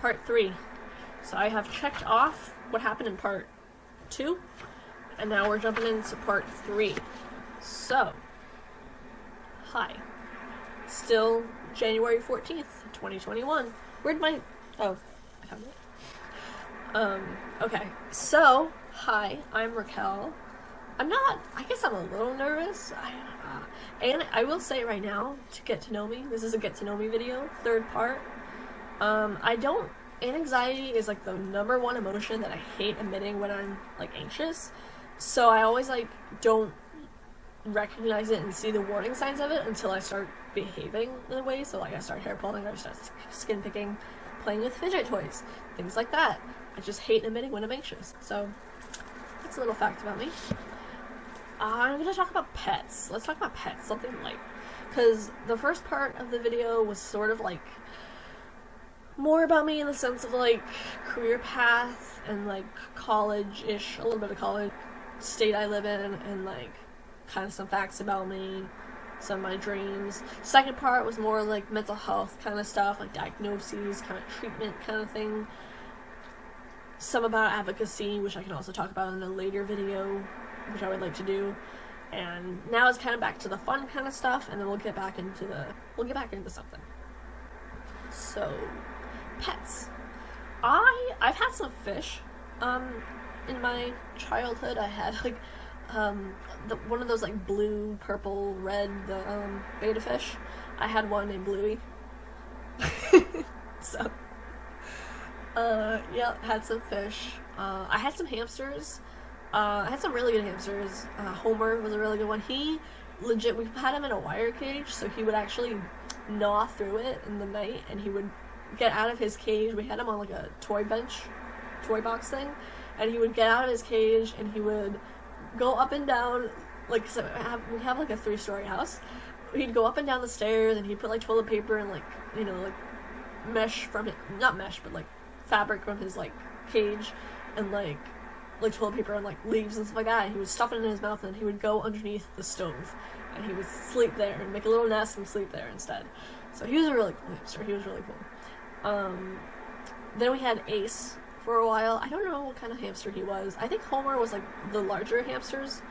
part 3. So I have checked off what happened in part 2, and now we're jumping into part 3. So, hi. Still January 14th, 2021. Where'd my... Oh, I found it. Okay. So, hi, I'm Raquel. I guess I'm a little nervous. And I will say right now, to get to know me, this is a get to know me video, 3rd part. Anxiety is like the number one emotion that I hate admitting when I'm like anxious. So I always like don't recognize it and see the warning signs of it until I start behaving in a way. So like I start hair pulling, or I start skin picking, playing with fidget toys, things like that. I just hate admitting when I'm anxious. So that's a little fact about me. I'm going to talk about pets. Let's talk about pets, something light. Because the first part of the video was sort of like more about me in the sense of like career path and like college-ish, a little bit of college, state I live in, and like kind of some facts about me, some of my dreams. Second part was more like mental health kind of stuff, like diagnoses, kind of treatment kind of thing. Some about advocacy, which I can also talk about in a later video, which I would like to do. And now it's kind of back to the fun kind of stuff, and then we'll get back into something. So, pets. I've had some fish. In my childhood, I had like one of those like blue, purple, red, the betta fish. I had one named Bluey. So, yeah, had some fish. I had some hamsters. I had some really good hamsters. Homer was a really good one. He legit, we had him in a wire cage, so he would actually gnaw through it in the night, and he would get out of his cage. We had him on like a toy box thing, and he would get out of his cage, and he would go up and down, like, so we have like a 3-story house. He'd go up and down the stairs, and he'd put like toilet paper and like, you know, like mesh from it, not mesh, but like fabric from his like cage, and like toilet paper and like leaves and stuff like that, and he would stuff it in his mouth, and he would go underneath the stove, and he would sleep there and make a little nest and sleep there instead. So he was a really cool hamster. He was really cool. Then we had Ace for a while. I don't know what kind of hamster he was. I think Homer was like the larger hamsters.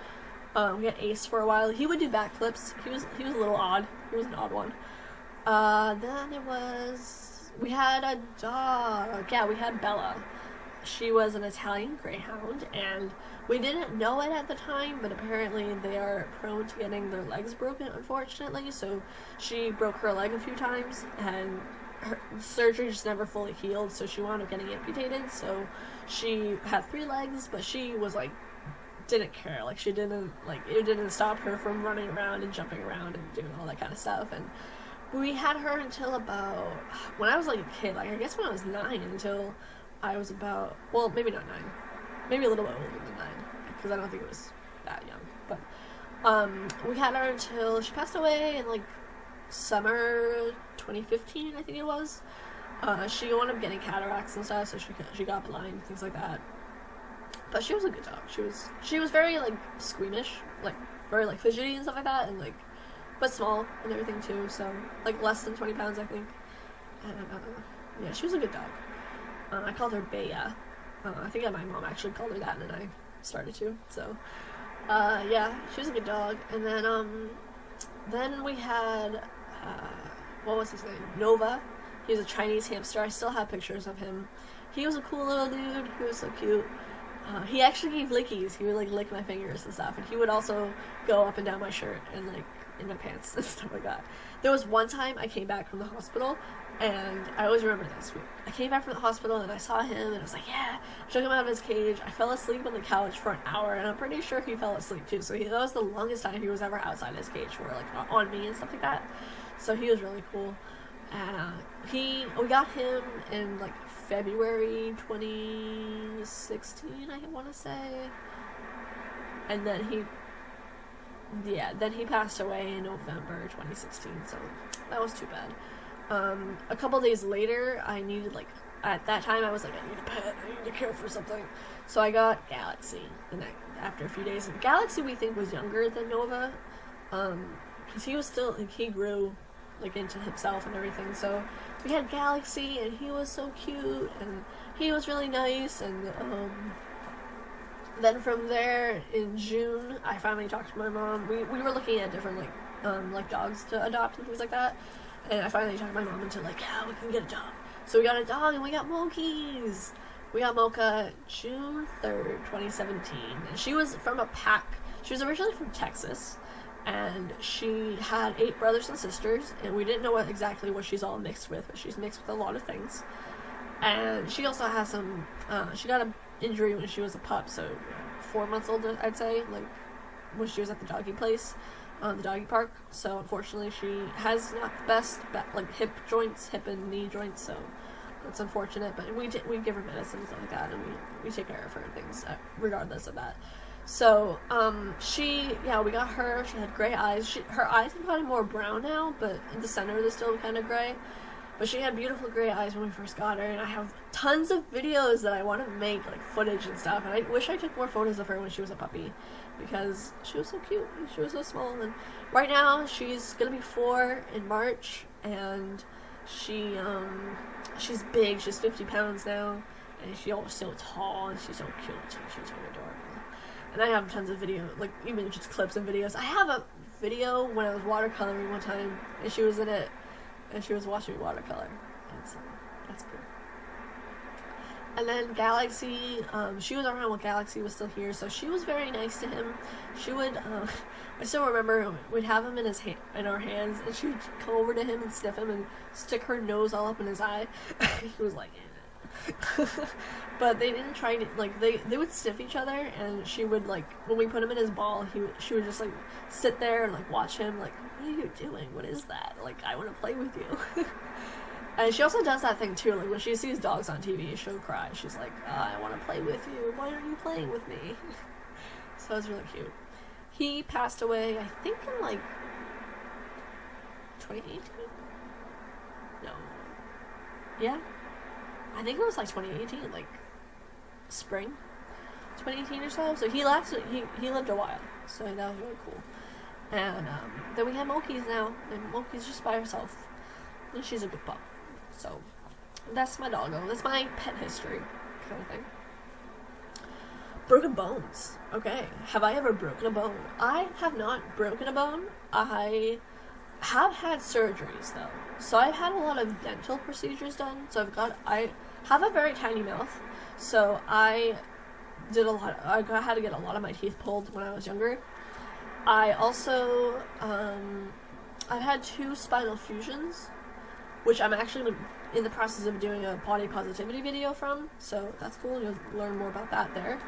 We had Ace for a while. He would do backflips. He was a little odd. He was an odd one. Then we had a dog. Yeah, we had Bella. She was an Italian Greyhound, and we didn't know it at the time, but apparently they are prone to getting their legs broken, unfortunately. So she broke her leg a few times, and her surgery just never fully healed, so she wound up getting amputated. So she had 3 legs, but she was like, didn't care. Like, she didn't, like, it didn't stop her from running around and jumping around and doing all that kind of stuff. And we had her until about, when I was like a kid, like I guess when I was 9, until I was about, well, maybe not 9, maybe a little bit older than 9, because I don't think it was that young, but we had her until she passed away in like summer 2015, I think it was. She wound up getting cataracts and stuff, so she got blind, things like that. But she was a good dog. She was very like squeamish, like very like fidgety and stuff like that, and like, but small and everything too, so like less than 20 pounds, I think. And yeah, she was a good dog. I called her Bea. I think my mom actually called her that, and then I started to. So, yeah, she was a good dog. And then we had, what was his name? Nova. He was a Chinese hamster. I still have pictures of him. He was a cool little dude. He was so cute. He actually gave lickies. He would like lick my fingers and stuff. And he would also go up and down my shirt and like in my pants and stuff like that. There was one time I came back from the hospital, and I always remember this. I came back from the hospital and I saw him, and I was like, yeah. I took him out of his cage. I fell asleep on the couch for an hour, and I'm pretty sure he fell asleep too. So that was the longest time he was ever outside his cage, for like on me and stuff like that. So he was really cool. And we got him in like February 2016, I want to say. And then he passed away in November 2016, so that was too bad. A couple days later, I needed, like, at that time, I was like, I need a pet, I need to care for something. So I got Galaxy, and after a few days. And Galaxy, we think, was younger than Nova, because he was still, like, he grew like into himself and everything. So we had Galaxy, and he was so cute, and he was really nice. And then from there in June, I finally talked to my mom. We were looking at different like dogs to adopt and things like that. And I finally talked my mom into like, yeah, we can get a dog. So we got a dog, and we got Mokies. We got Mocha June 3rd, 2017. And she was from a pack. She was originally from Texas. And she had 8 brothers and sisters. And we didn't know exactly what she's all mixed with. But she's mixed with a lot of things. And she also has some... she got an injury when she was a pup. So 4 months old, I'd say. Like, when she was at the doggy place. The doggy park. So unfortunately she has not the best like hip and knee joints, so it's unfortunate, but we give her medicine and stuff like that, and we take care of her and things regardless of that. So we got her. She had gray eyes. Her eyes have gotten more brown now, but in the center they're still kind of gray. But she had beautiful gray eyes when we first got her, and I have tons of videos that I want to make, like footage and stuff, and I wish I took more photos of her when she was a puppy, because she was so cute, and she was so small, and right now, she's gonna be 4 in March, and she's big, she's 50 pounds now, and she's so tall, and she's so cute, she's so adorable. And I have tons of video, like, even just clips and videos. I have a video when I was watercoloring one time, and she was in it, and she was watching me watercolor, and so that's cool. And then Galaxy, she was around when Galaxy was still here, so she was very nice to him. She would, I still remember, we'd have him in our hands, and she would come over to him and sniff him and stick her nose all up in his eye. He was like, but they didn't try to, like, they would sniff each other, and she would, like, when we put him in his ball, she would just, like, sit there and, like, watch him, like, what are you doing? What is that? Like, I want to play with you. And she also does that thing, too, like, when she sees dogs on TV, she'll cry. She's like, I want to play with you. Why aren't you playing with me? So it's really cute. He passed away, I think, in, like, 2018? No. Yeah? I think it was, like, 2018, like, spring 2018 or so. So he lived a while, so that was really cool. And then we have Moki's now, and Moki's just by herself, and she's a good pup. So that's my doggo. That's my pet history kind of thing. Broken bones. Okay, have I ever broken a bone? I have not broken a bone. I have had surgeries though, so I've had a lot of dental procedures done. So I have a very tiny mouth, so I had to get a lot of my teeth pulled when I was younger. I also, I've had 2 spinal fusions, which I'm actually in the process of doing a body positivity video from, so that's cool. You'll learn more about that there.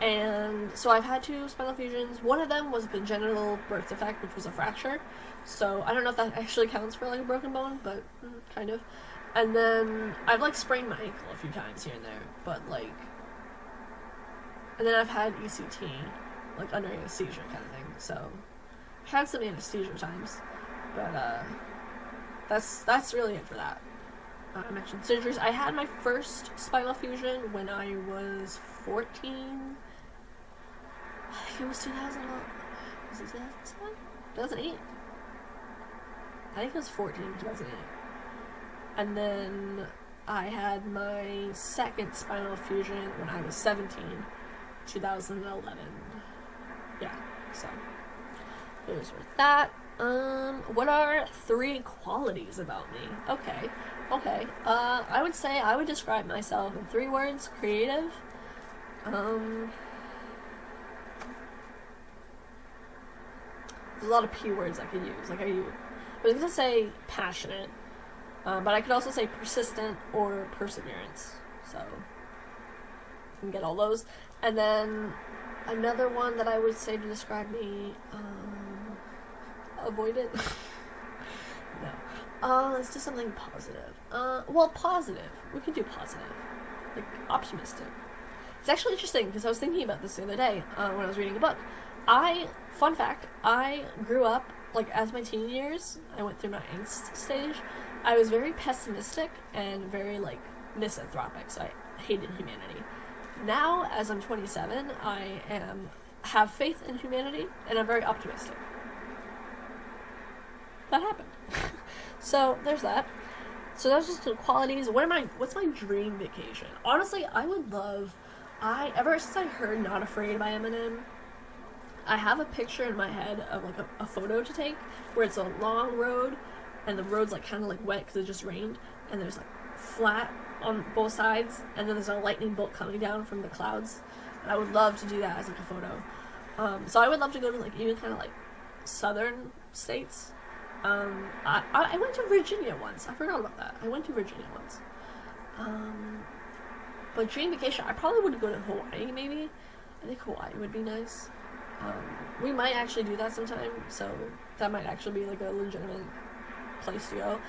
And so I've had 2 spinal fusions. One of them was a congenital birth defect, which was a fracture. So I don't know if that actually counts for, like, a broken bone, but kind of. And then I've, like, sprained my ankle a few times here and there, but, like... And then I've had ECT, like, under anesthesia kind of thing. So I've had some anesthesia times, but that's really it for that. I mentioned surgeries. I had my first spinal fusion when I was 14. I think it was 2008? 2008? I think it was 2008. And then I had my second spinal fusion when I was 17, 2011. Yeah, so there's that. What are 3 qualities about me? Okay. I would say I would describe myself in 3 words: creative, there's a lot of P words I could use. I was gonna say passionate, but I could also say persistent or perseverance. So you can get all those. And then another one that I would say to describe me, avoidant. No. Let's do something positive. Positive. We could do positive. Like, optimistic. It's actually interesting, because I was thinking about this the other day, when I was reading a book. Fun fact, I grew up, like, as my teen years, I went through my angst stage, I was very pessimistic and very, like, misanthropic, so I hated humanity. Now, as I'm 27, I have faith in humanity, and I'm very optimistic. That happened. So there's that. So that's just the qualities. What's my dream vacation? Honestly, I would love. Ever since I heard "Not Afraid" by Eminem, I have a picture in my head of like a photo to take where it's a long road, and the road's like kind of like wet because it just rained, and there's like flat on both sides, and then there's a lightning bolt coming down from the clouds. And I would love to do that as like a photo. So I would love to go to like even kind of like southern states. I went to Virginia once. I forgot about that. I went to Virginia once. But dream vacation, I probably would go to Hawaii maybe. I think Hawaii would be nice. We might actually do that sometime, so that might actually be like a legitimate place to go.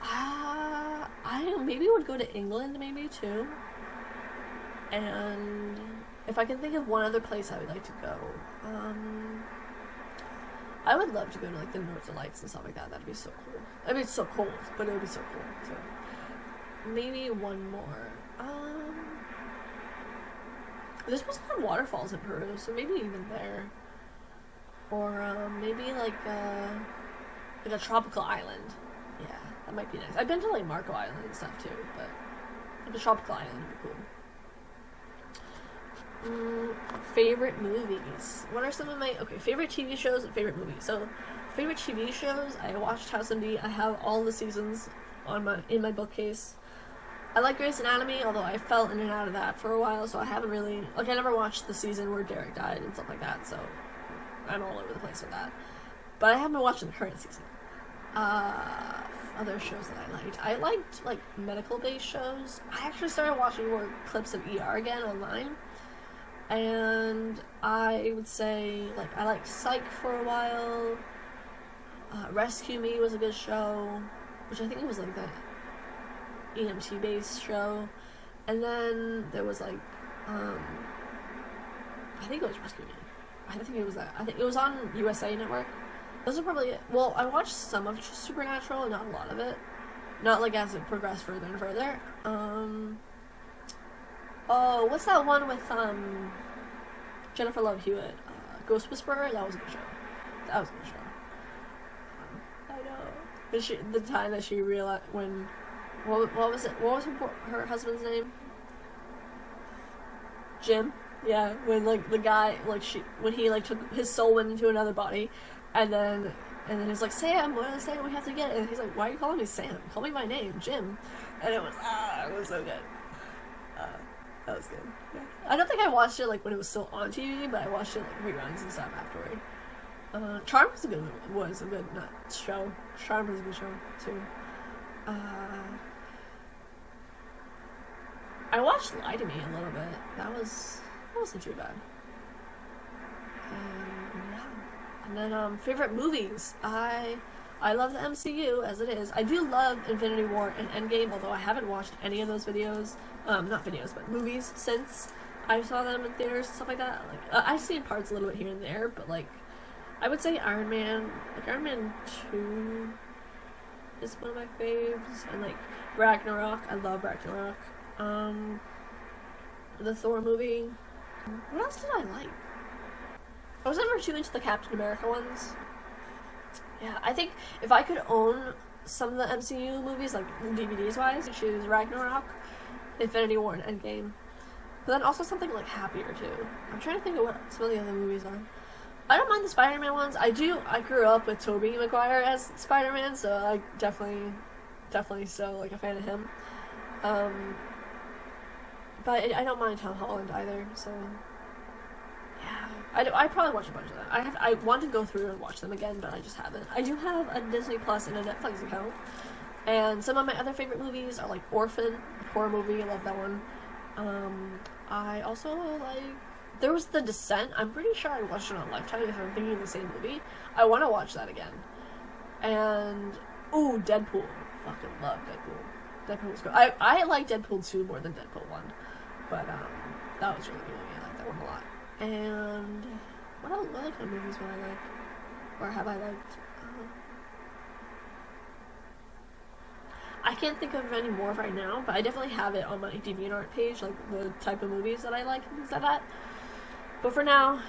I maybe would go to England maybe too. And if I can think of one other place I would like to go, I would love to go to like the Northern Lights and stuff like that. That'd be so cool. I mean, it's so cold, but it would be so cool. So maybe one more. There's supposed to have waterfalls in Peru, so maybe even there. Or maybe like a tropical island. Yeah, that might be nice. I've been to like Marco Island and stuff too, but like a tropical island would be cool. Favorite movies. What are some of my favorite TV shows and favorite movies? So, favorite TV shows. I watched House MD. I have all the seasons in my bookcase. I like Grey's Anatomy, although I fell in and out of that for a while, so I haven't really I never watched the season where Derek died and stuff like that. So I'm all over the place with that. But I haven't been watching the current season. Other shows that I liked like medical based shows. I actually started watching more clips of ER again online. And I would say, like, I liked Psych for a while. Rescue Me was a good show, which I think it was, like, that EMT-based show. And then there was, like, I think it was Rescue Me. I think it was that. I think it was on USA Network. Those are probably it. Well, I watched some of Supernatural, not a lot of it. Not, like, as it progressed further and further. Oh, what's that one with, Jennifer Love Hewitt? Ghost Whisperer? That was a good show. That was a good show. I know. The time that she realized when... What was it? What was her husband's name? Jim? Yeah, when, like, the guy, like, when he, like, took his soul went into another body, and then he's like, Sam, what is Sam? We have to get it. And he's like, why are you calling me Sam? Call me by name, Jim. And it was so good. That was good. Yeah. I don't think I watched it like when it was still on TV, but I watched it like reruns and stuff afterward. Charmed was a good show. Charmed was a good show too. I watched Lie to Me a little bit. That wasn't too bad. Yeah. And then favorite movies. I love the MCU as it is. I do love Infinity War and Endgame, although I haven't watched any of those videos. Not videos, but movies since I saw them in theaters and stuff like that. Like, I've seen parts a little bit here and there, but like, I would say Iron Man 2 is one of my faves, and like Ragnarok. I love Ragnarok. The Thor movie. What else did I like? I was never too into the Captain America ones. Yeah, I think if I could own some of the MCU movies, like DVDs wise, I'd choose Ragnarok, Infinity War, and Endgame. But then also something like happier too. I'm trying to think of what some of the other movies are. I don't mind the Spider-Man ones. I grew up with Tobey Maguire as Spider-Man, so I definitely still like a fan of him. But I don't mind Tom Holland either, so yeah. I probably watch a bunch of them. I want to go through and watch them again, but I just haven't. I do have a Disney Plus and a Netflix account. And some of my other favorite movies are like Orphan, a horror movie. I love that one. I also like... There was The Descent. I'm pretty sure I watched it on Lifetime if I'm thinking of the same movie. I want to watch that again. And... Ooh, Deadpool. Fucking love Deadpool. Deadpool was good. I like Deadpool 2 more than Deadpool 1. But, that was really good movie. I like that one a lot. And... What other kind of movies would I like? Or have I liked? I can't think of any more right now, but I definitely have it on my DeviantArt page, like the type of movies that I like and things like that. But for now,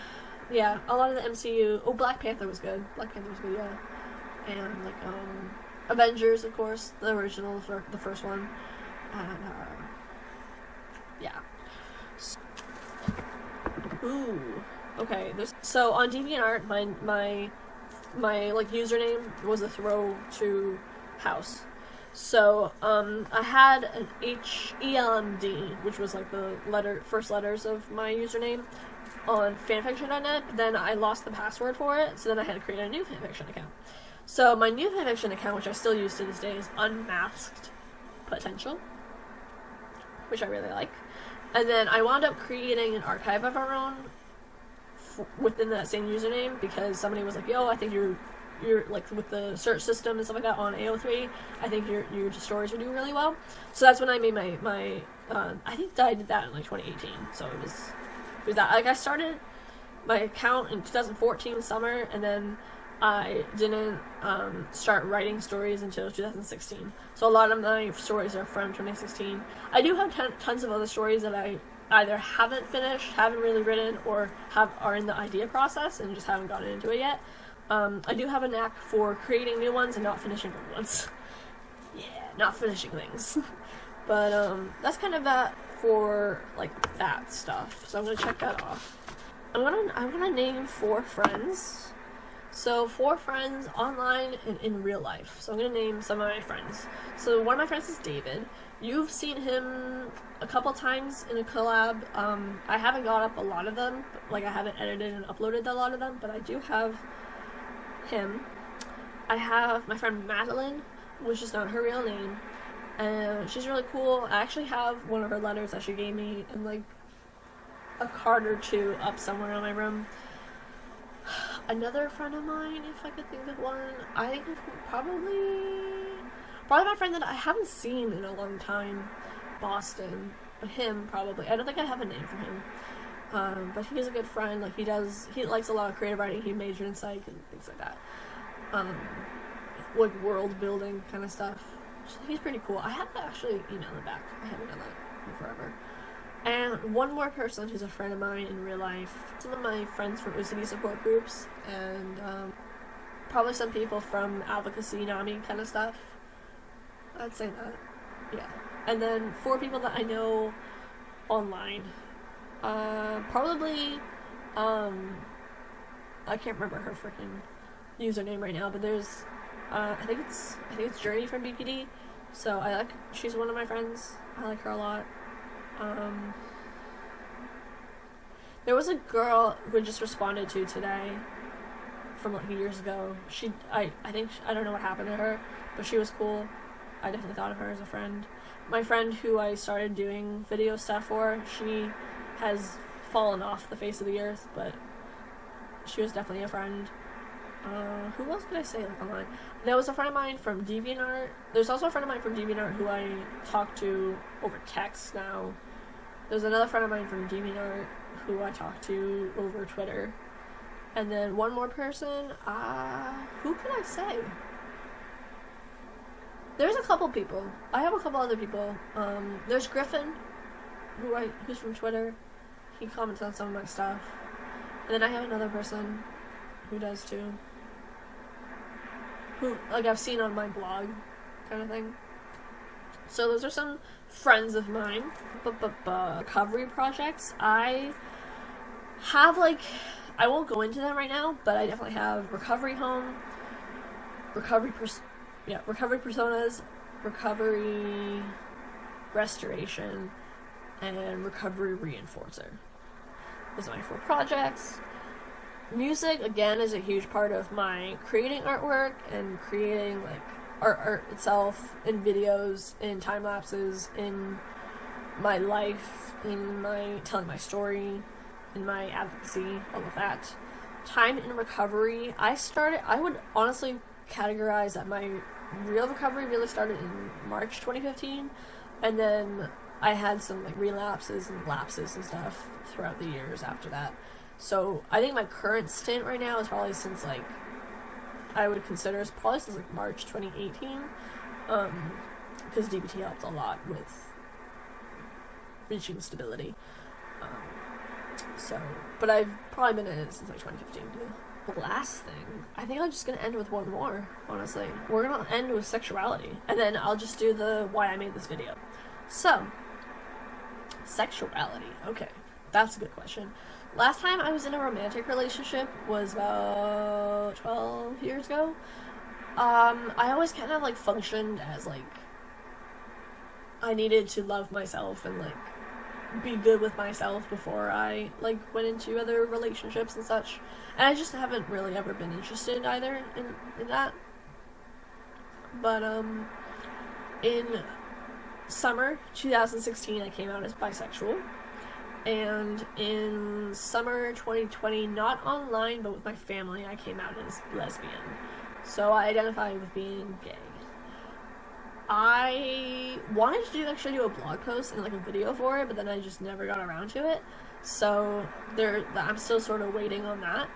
yeah, a lot of the MCU. Oh, Black Panther was good. Yeah. and like Avengers, of course, the original, the first one, and yeah. Ooh, okay. So on DeviantArt, my like username was a throw to house. So I had an HELMD, which was like the first letters of my username on fanfiction.net. Then I lost the password for it, so then I had to create a new fanfiction account. So my new fanfiction account, which I still use to this day, is Unmasked Potential, which I really like. And then I wound up creating an archive of our own within that same username, because somebody was like, yo, I think you're like, with the search system and stuff like that on AO3, I think your stories are doing really well. So that's when I made my I think I did that in like 2018. So it was that, like, I started my account in 2014 summer, and then I didn't start writing stories until 2016. So a lot of my stories are from 2016. I do have tons of other stories that I either haven't finished, haven't really written, or are in the idea process and just haven't gotten into it yet. I do have a knack for creating new ones and not finishing old ones. Yeah, not finishing things. But that's kind of that for like that stuff. So I'm gonna check that off. I'm gonna name 4 friends. So 4 friends online and in real life. So I'm gonna name some of my friends. So one of my friends is David. You've seen him a couple times in a collab. I haven't got up a lot of them. Like, I haven't edited and uploaded a lot of them, but I do have him. I have my friend Madeline, which is not her real name, and she's really cool. I actually have one of her letters that she gave me in like a card or 2 up somewhere in my room. Another friend of mine, if I could think of one, I think probably my friend that I haven't seen in a long time, Boston. But him, probably. I don't think I have a name for him. But he's a good friend. Like, he likes a lot of creative writing. He majored in psych and things like that. Like world building kind of stuff. So he's pretty cool. I have to actually email him back. I haven't done that in forever. And one more person who's a friend of mine in real life. Some of my friends from OCD support groups, and probably some people from advocacy, NAMI kind of stuff. I'd say that. Yeah. And then 4 people that I know online. Probably, I can't remember her freaking username right now, but there's, I think it's Journey from BPD. So she's one of my friends. I like her a lot. There was a girl who I just responded to today from like years ago. I don't know what happened to her, but she was cool. I definitely thought of her as a friend. My friend who I started doing video stuff for, she has fallen off the face of the earth, but she was definitely a friend. Who else could I say, like, online? There was a friend of mine from DeviantArt. There's also a friend of mine from DeviantArt who I talk to over text now. There's another friend of mine from DeviantArt who I talk to over Twitter. And then one more person, who could I say? There's a couple people. I have a couple other people. There's Griffin, who's from Twitter. He comments on some of my stuff. And then I have another person who does too. Who, like, I've seen on my blog, kind of thing. So those are some friends of mine. Recovery projects. I have, like, I won't go into them right now, but I definitely have recovery home, recovery personas, recovery restoration, and recovery reinforcer. Those are my 4 projects. Music, again, is a huge part of my creating artwork and creating, like, art itself, in videos, in time lapses, in my life, in my telling my story, in my advocacy, all of that. Time in recovery, I would honestly categorize that my real recovery really started in March 2015, and then I had some, like, relapses and lapses and stuff throughout the years after that. So I think my current stint right now is probably since, like, I would consider it's probably since, like, March 2018, because DBT helped a lot with reaching stability. But I've probably been in it since, like, 2015 too. last thing, I think I'm just gonna end with one more, honestly. We're gonna end with sexuality, and then I'll just do the why I made this video. So, sexuality. Okay, that's a good question. Last time I was in a romantic relationship was about 12 years ago. I always kind of, like, functioned as, like, I needed to love myself and, like, be good with myself before I, like, went into other relationships and such. And I just haven't really ever been interested either in that. But, in summer 2016, I came out as bisexual. And in summer 2020, not online, but with my family, I came out as lesbian. So I identify with being gay. I wanted to actually do a blog post and, like, a video for it, but then I just never got around to it. So I'm still sort of waiting on that.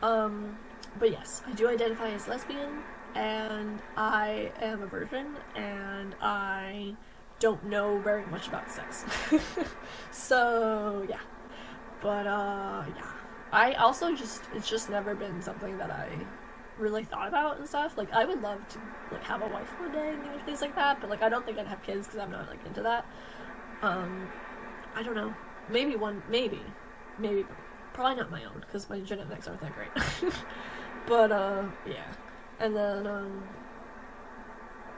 But yes, I do identify as lesbian, and I am a virgin, and I don't know very much about sex. So, yeah. But, yeah. I also it's just never been something that I really thought about and stuff. Like, I would love to, like, have a wife one day and things like that, but, like, I don't think I'd have kids because I'm not, like, into that. I don't know. Maybe, probably not my own, because my genetics aren't that great. But, yeah. And then,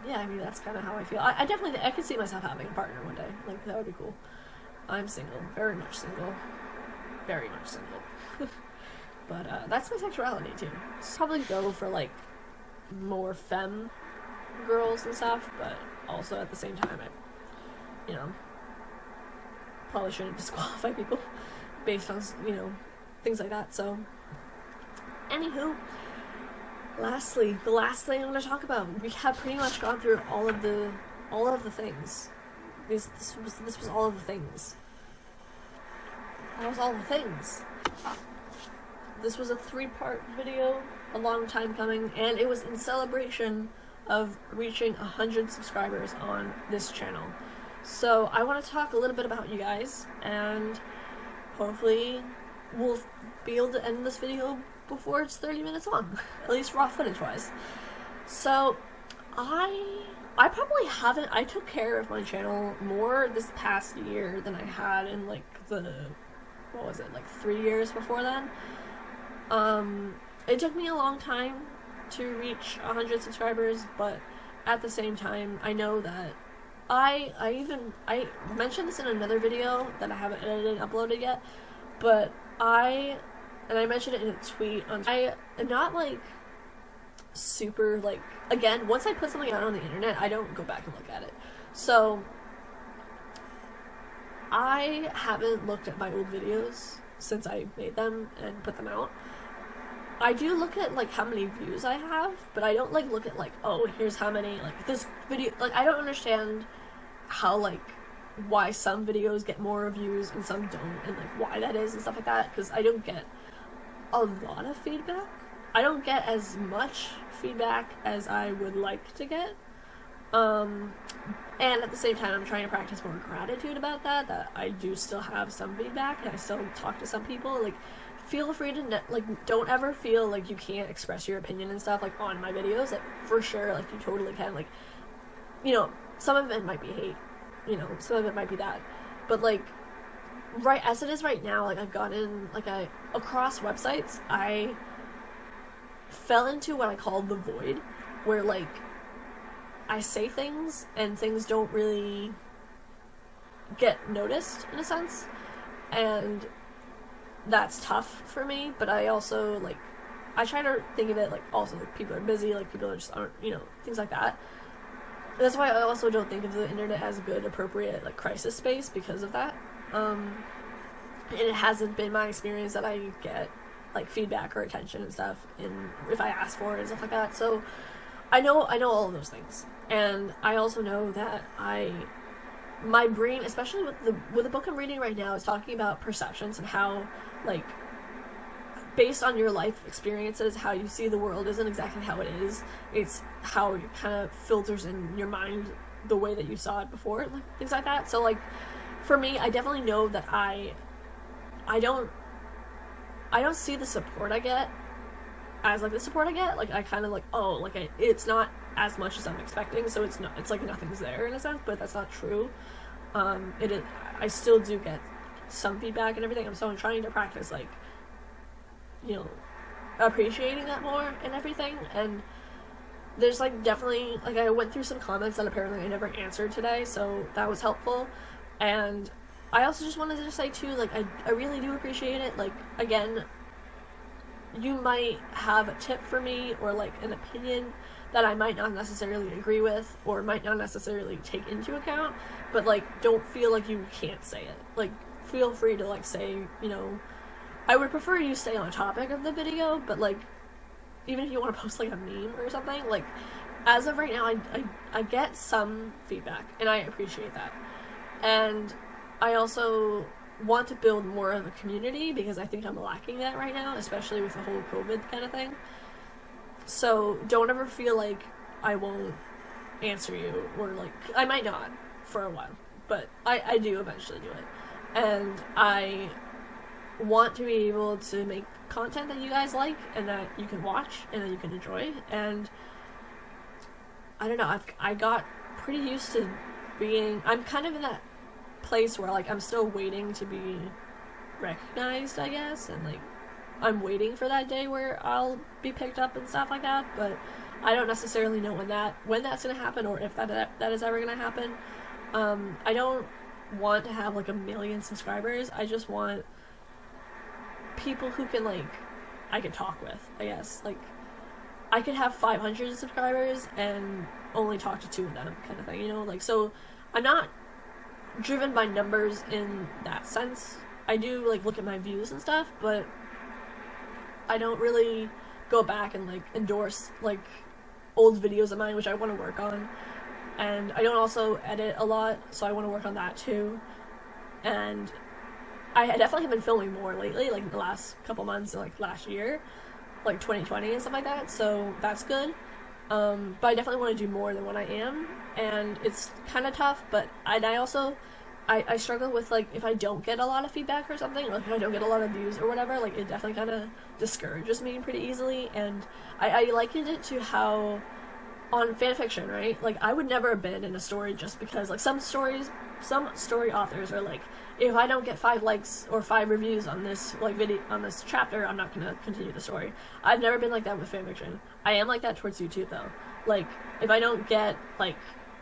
yeah, I mean, that's kind of how I feel. I definitely, I could see myself having a partner one day. Like, that would be cool. I'm single. Very much single. Very much single. But, that's my sexuality, too. Probably go for, like, more femme girls and stuff, but also at the same time, I, probably shouldn't disqualify people based on, things like that. So, anywho, lastly, the last thing I'm going to talk about, we have pretty much gone through all of the things. This was all of the things. That was all the things. This was a 3-part video, a long time coming, and it was in celebration of reaching 100 subscribers on this channel. So I want to talk a little bit about you guys, and hopefully we'll be able to end this video before it's 30 minutes long, at least raw footage wise. So I probably haven't, I took care of my channel more this past year than I had in, like, what was it, like 3 years before then. It took me a long time to reach 100 subscribers, but at the same time, I know that I mentioned this in another video that I haven't edited and uploaded yet, but I mentioned it in a tweet I am not, like, super, like, again, once I put something out on the internet, I don't go back and look at it. So I haven't looked at my old videos since I made them and put them out. I do look at, like, how many views I have, but I don't, like, look at, like, oh, here's how many, like, this video, like, I don't understand how, like, why some videos get more views and some don't, and, like, why that is and stuff like that, because I don't get a lot of feedback. I don't get as much feedback as I would like to get. And at the same time, I'm trying to practice more gratitude about that I do still have some feedback, and I still talk to some people. Like, feel free to, don't ever feel like you can't express your opinion and stuff, like, on my videos. Like, for sure, like, you totally can. Like, some of it might be hate, some of it might be that. But, like, right as it is right now, like, I've gotten, like, across websites, I fell into what I call the void, where, like, I say things, and things don't really get noticed, in a sense, and that's tough for me. But I also, like, I try to think of it, like, also, like, people are busy, like, people just aren't, things like that. That's why I also don't think of the internet as a good, appropriate, like, crisis space because of that. And it hasn't been my experience that I get, like, feedback or attention and stuff if I ask for it and stuff like that. So I know all of those things. And I also know that my brain, especially with the book I'm reading right now, is talking about perceptions and how, like, based on your life experiences, how you see the world isn't exactly how it is. It's how it kind of filters in your mind the way that you saw it before, like, things like that. So, like, for me, I definitely know that I don't see the support I get as like the support I get, like I kind of like, oh, like it's not as much as I'm expecting, so it's like nothing's there in a sense, but that's not true. I still do get some feedback and everything. I'm trying to practice, like, you know, appreciating that more and everything. And there's like definitely, like, I went through some comments that apparently I never answered today, so that was helpful. And I also just wanted to say too, like, I really do appreciate it. Like, again, you might have a tip for me or like an opinion that I might not necessarily agree with or might not necessarily take into account, but like, don't feel like you can't say it. Like, feel free to like say, you know, I would prefer you stay on topic of the video, but like, even if you want to post like a meme or something, like, as of right now, I get some feedback and I appreciate that. And I also want to build more of a community because I think I'm lacking that right now, especially with the whole COVID kind of thing. So don't ever feel like I won't answer you, or like, I might not for a while, but I do eventually do it. And I want to be able to make content that you guys like and that you can watch and that you can enjoy. And I don't know, I got pretty used to I'm kind of in that place where like I'm still waiting to be recognized, I guess, and like I'm waiting for that day where I'll be picked up and stuff like that, but I don't necessarily know when that's gonna happen or if that is ever gonna happen. I don't want to have like 1 million subscribers. I just want people who can, like, I can talk with, I guess. Like, I could have 500 subscribers and only talk to 2 of them, kind of thing, you know? Like, so I'm not driven by numbers in that sense. I do like look at my views and stuff, but I don't really go back and like endorse like old videos of mine, which I want to work on. And I don't also edit a lot, so I want to work on that too. And I definitely have been filming more lately, like the last couple months, like last year, like 2020 and stuff like that, so that's good. But I definitely want to do more than what I am, and it's kind of tough, but I also struggle with, like, if I don't get a lot of feedback or something, or if I don't get a lot of views or whatever, like, it definitely kind of discourages me pretty easily. And I likened it to how on fanfiction, right? Like, I would never abandon a story just because, like, some story authors are like, if I don't get 5 likes or 5 reviews on this, like, video, on this chapter, I'm not gonna continue the story. I've never been like that with fanfiction. I am like that towards YouTube, though. Like, if I don't get, like,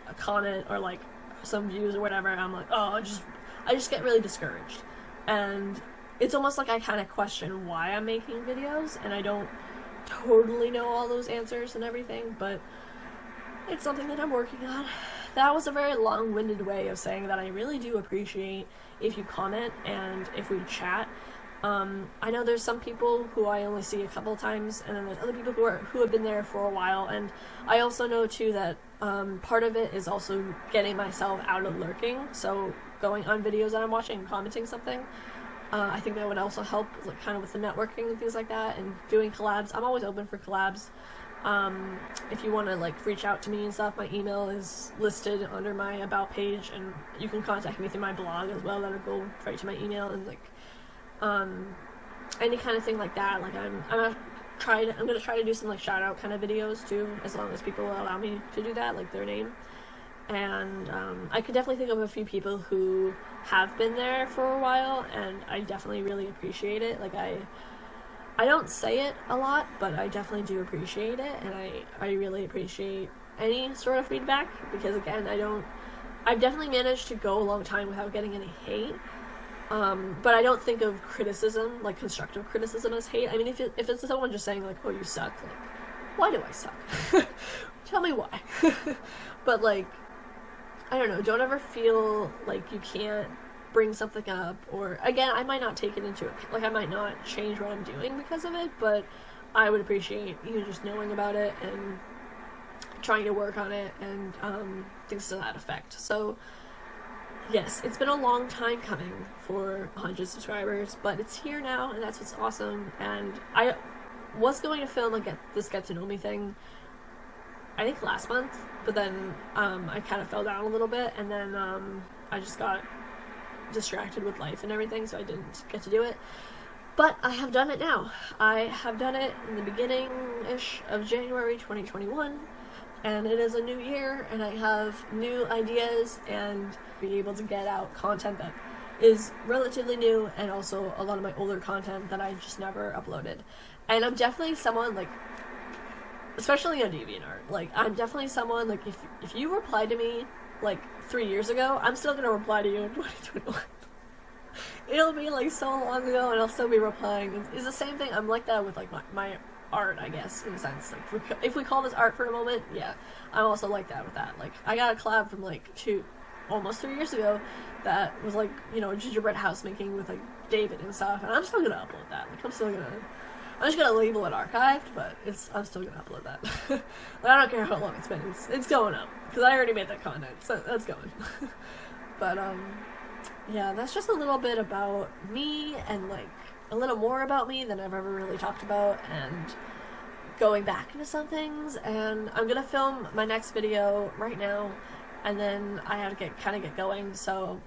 a comment or, like, some views or whatever, I'm like, oh, I just get really discouraged. And it's almost like I kind of question why I'm making videos, and I don't totally know all those answers and everything, but it's something that I'm working on. That was a very long-winded way of saying that I really do appreciate if you comment and if we chat. I know there's some people who I only see a couple times, and then there's other people who have been there for a while, and I also know too that part of it is also getting myself out of lurking, so going on videos that I'm watching and commenting something. I think that would also help, like, kind of with the networking and things like that, and doing collabs. I'm always open for collabs. If you want to, like, reach out to me and stuff, my email is listed under my about page, and you can contact me through my blog as well. That'll go right to my email, and like any kind of thing like that. Like, I'm gonna try to do some, like, shout out kind of videos too, as long as people will allow me to do that, like their name. And I could definitely think of a few people who have been there for a while, and I definitely really appreciate it. Like, I don't say it a lot, but I definitely do appreciate it, and I really appreciate any sort of feedback, because again, I've definitely managed to go a long time without getting any hate, but I don't think of criticism, like constructive criticism, as hate. I mean, if it's someone just saying, like, oh, you suck, like, why do I suck? Tell me why. But, like, I don't know, don't ever feel like you can't bring something up, or, again, I might not take it into account, like, I might not change what I'm doing because of it, but I would appreciate you just knowing about it and trying to work on it, and things to that effect. So yes, it's been a long time coming for 100 subscribers, but it's here now, and that's what's awesome. And I was going to film this get to know me thing, I think last month, but then I kind of fell down a little bit, and then I just got distracted with life and everything, so I didn't get to do it. But I have done it now. I have done it in the beginning-ish of January 2021, and it is a new year, and I have new ideas and be able to get out content that is relatively new, and also a lot of my older content that I just never uploaded. And I'm definitely someone, like, especially on DeviantArt, like, I'm definitely someone, like, if you reply to me, like, 3 years ago, I'm still gonna reply to you in 2021. It'll be, like, so long ago, and I'll still be replying. It's the same thing. I'm like that with, like, my art, I guess, in a sense. Like, if we call this art for a moment, yeah, I'm also like that with that. Like, I got a collab from, like, almost 3 years ago that was, like, you know, gingerbread house making with, like, David and stuff, and I'm still gonna upload that. Like, I'm just gonna label it archived, but I'm still gonna upload that. Like, I don't care how long it's been. It's going up, because I already made that content, so that's going. But, yeah, that's just a little bit about me, and, like, a little more about me than I've ever really talked about, and going back into some things. And I'm gonna film my next video right now, and then I have to get going. So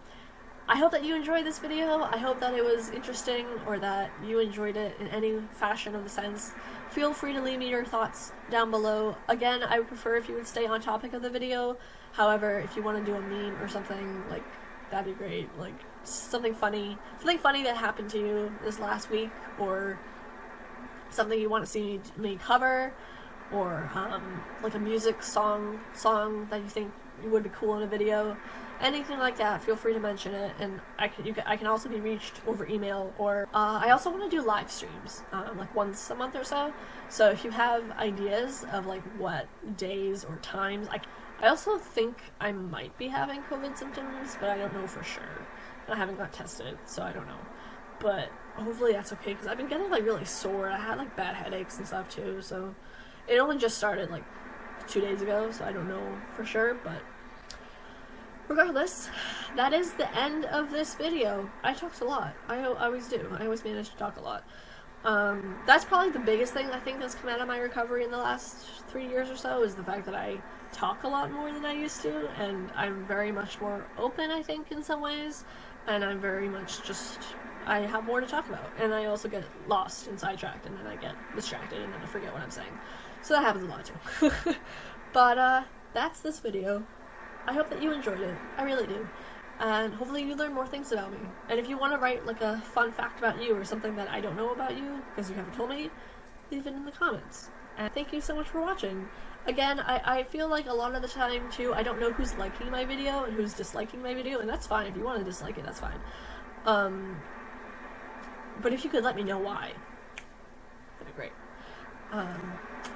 I hope that you enjoyed this video. I hope that it was interesting, or that you enjoyed it in any fashion of the sense. Feel free to leave me your thoughts down below. Again, I would prefer if you would stay on topic of the video. However, if you want to do a meme or something, like, that'd be great. Like, something funny that happened to you this last week, or something you want to see me cover, or like a music song that you think would be cool in a video. Anything like that, feel free to mention it, and I can also be reached over email, or I also want to do live streams, like once a month or so. So if you have ideas of, like, what days or times, I also think I might be having COVID symptoms, but I don't know for sure. I haven't got tested, so I don't know. But hopefully that's okay, because I've been getting, like, really sore. I had, like, bad headaches and stuff too, so it only just started, like, 2 days ago, so I don't know for sure. But regardless, that is the end of this video. I talked a lot. I always do. I always manage to talk a lot. That's probably the biggest thing I think that's come out of my recovery in the last 3 years or so, is the fact that I talk a lot more than I used to, and I'm very much more open, I think, in some ways, and I'm very much just, I have more to talk about, and I also get lost and sidetracked, and then I get distracted, and then I forget what I'm saying. So that happens a lot too. But that's this video. I hope that you enjoyed it. I really do. And hopefully you learn more things about me. And if you want to write, like, a fun fact about you, or something that I don't know about you because you haven't told me, leave it in the comments. And thank you so much for watching. Again, I feel like a lot of the time too, I don't know who's liking my video and who's disliking my video, and that's fine. If you want to dislike it, that's fine. But if you could let me know why, that'd be great.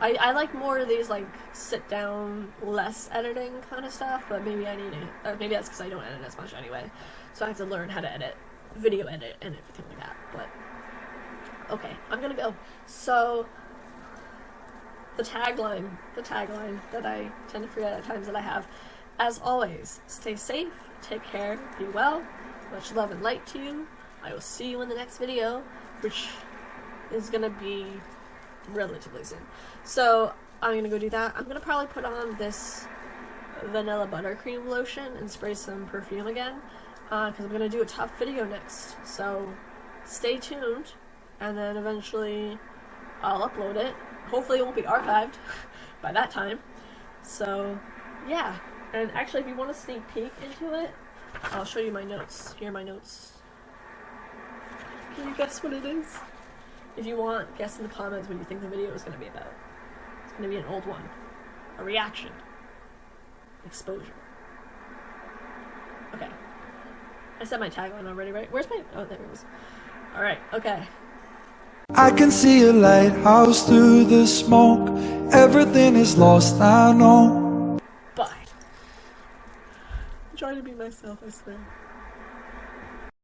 I like more of these, like, sit down, less editing kind of stuff, but maybe I need it. Maybe that's because I don't edit as much anyway, so I have to learn how to edit, video edit, and everything like that. But okay, I'm gonna go. So the tagline that I tend to forget at times that I have, as always, stay safe, take care, be well, much love and light to you. I will see you in the next video, which is gonna be relatively soon. So I'm gonna go do that. I'm gonna probably put on this vanilla buttercream lotion and spray some perfume again, because I'm gonna do a tough video next. So stay tuned, and then eventually I'll upload it. Hopefully it won't be archived by that time. So yeah, and actually, if you want a sneak peek into it, I'll show you my notes. Here are my notes. Can you guess what it is? If you want, guess in the comments what you think the video is going to be about. It's going to be an old one. A reaction. Exposure. Okay. I said my tagline already, right? Where's my... Oh, there it is. Alright, okay. I can see a lighthouse through the smoke. Everything is lost, I know. Bye. I'm trying to be myself, I swear.